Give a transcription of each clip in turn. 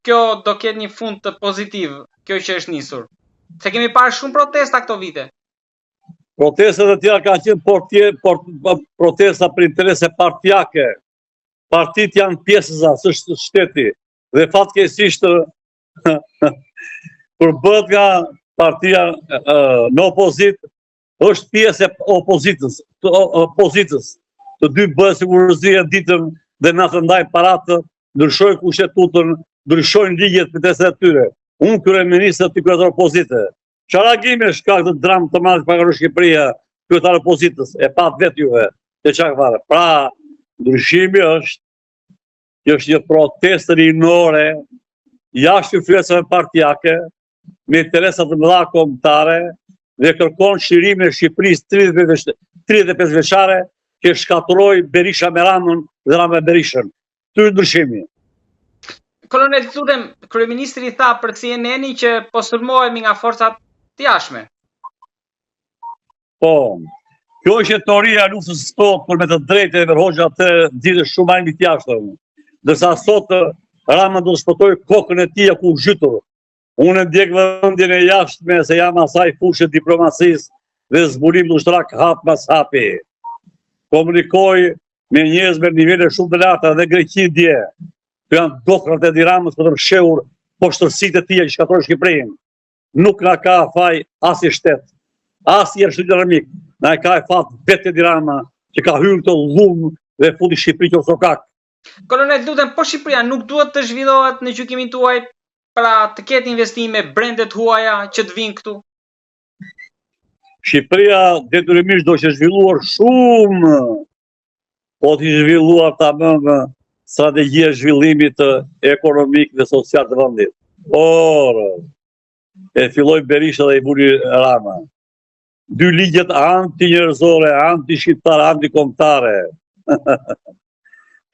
kjo do ketë një fund të pozitiv, kjo që është nisur? Se kemi parë shumë protesta këto vite. Protestat e tjera kanë qenë protesta për interese partijake. Partit janë pjesëza së shteti. Dhe fatkeqësisht kur bëhet nga partia në opozit, është pjesë e opozitës. Të dy bëhet sigurisht ditën dhe natën ndaj paratë, ndryshojnë kushtetutën, ndryshojnë ligjet për testet e tyre. Unë kryeministër të kryetar opozite. Çfarë reagimesh ka këtë dramë të madh që ka Shqipëria, kryetar opozitës, e pat vetë juve, te çka fare. Pra, ndryshimi është një protestë rinore, jashtë influencave partijake, me interesat të mëdha kombëtare dhe kërkon shirimin e Shqipërisë 35 vjeçare që shkatërroi Berisha me Ramën dhe Rama me Berishën. Ky ndryshimi. Kolonel, lutem, kryeministri tha për CNN që po sulmohemi nga forcat të jashtme. Po, kjo është teoria e luftës së tokë, por me të drejtë e Hoxha atë ditë shumë më mbi të jashtëm. Ndërsa sot Rama do të shpëtojë kokën e tij ku zhytur. Unë ndjek vendin e jashtme se jam asaj fushë diplomacisë dhe zbulim ushtrak hap pas hapi. Komunikoj me njerëz me nivele shumë të larta dhe Greqi dje. Të janë dokrat e Tiranës për të fshehur poshtërsitë e tij që shkatërrojnë Shqipërinë. Nuk na ka faj as i shtet, as i armik. Na ka fat vetë Tirana që ka hyrë këto llumë dhe futi Shqipërinë në sokak. Kolonel, lutem, po Shqipëria nuk duhet të zhvillohet në gjykimin tuaj pra të ketë investime brendet huaja që të vinë këtu? Shqipëria detyrimisht do të zhvilluar shumë, po të zhvilluar tamam strategjia e zhvillimit ekonomik dhe social të vendit. Por e filloi Berisha dhe i vuri Rama. Dy ligjet anti-njerëzore, anti-shqiptare, anti-kombëtare.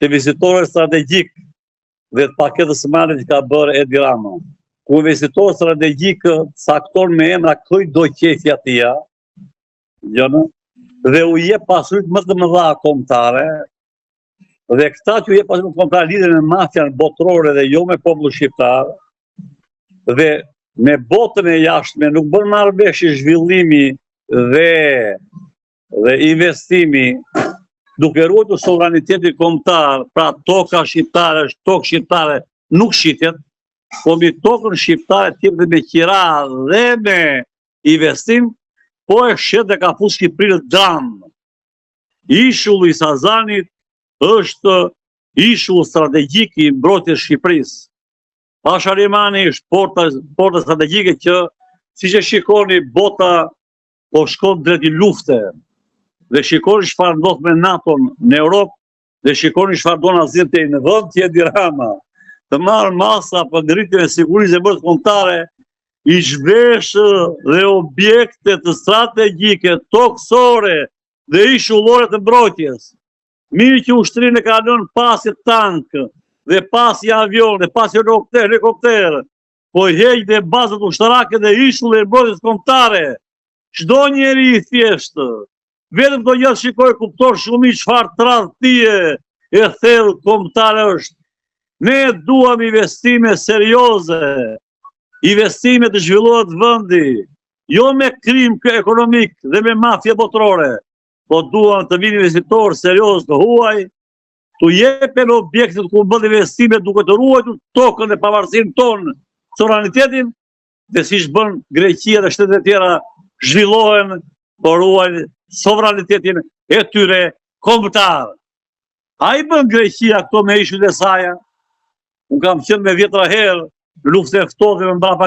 Të vizitorë strategjik dhe të paketës së madhe që ka bërë Edi Rama. Ku investitor strategjik sakton me emra këj do qefja tia, dhe u jep pasurit më të mëdha kombëtare, dhe këta që u jep pasurit kombëtare lidhen me mafjan botërore dhe jo me popullu shqiptar, dhe me botën e jashtme nuk bën marrëveshje zhvillimi dhe investimi, duke ruajtur sovranitetin kombëtar, pra toka shqiptare është tokë shqiptare, nuk shitet, po mi tokën shqiptare tjepet me qira dhe me investim, po e shet dhe ka fus Shqipërinë dram. Ishulli i Sazanit është ishull strategjik i mbrojtjes Shqipërisë. Pasharimani është porta strategjike që, siç e shikoni, bota po shkon drejt lufte. Dhe shikoni çfarë ndodh me NATO-n në Europë, dhe shikoni çfarë do na zgjidhte në vend që Edi Rama të marrë masa për ngritjen e sigurisë e bërë kombëtare, i zhveshë dhe objekte të strategjike, tokësore dhe ishullore të mbrojtjes. Mirë që ushtrinë e ka lënë pasi tank, dhe pasi avion, dhe pasi helikopter, po i heq dhe bazat ushtarake dhe ishull e mbrojtjes kombëtare. Çdo njeri i thjeshtë, vetëm do jetë shikoj kuptor shumë i çfarë tradhtie e thellë kombëtare është. Ne duam investime serioze, investime të zhvillohet vendi, jo me krim ekonomik dhe me mafje botërore, po duam të vinë investitorë serioz të huaj, të jepen objektet ku bën investime duke të ruajtur tokën e pavarësinë tonë, sovranitetin, dhe siç bën Greqia dhe shtetet e tjera zhvillohen, po ruajnë sovranitetin e tyre kombëtar. A i bën Greqia këto me ishull e saj? Unë kam qenë me vjetra herë në luftën e ftohtë me mbrapa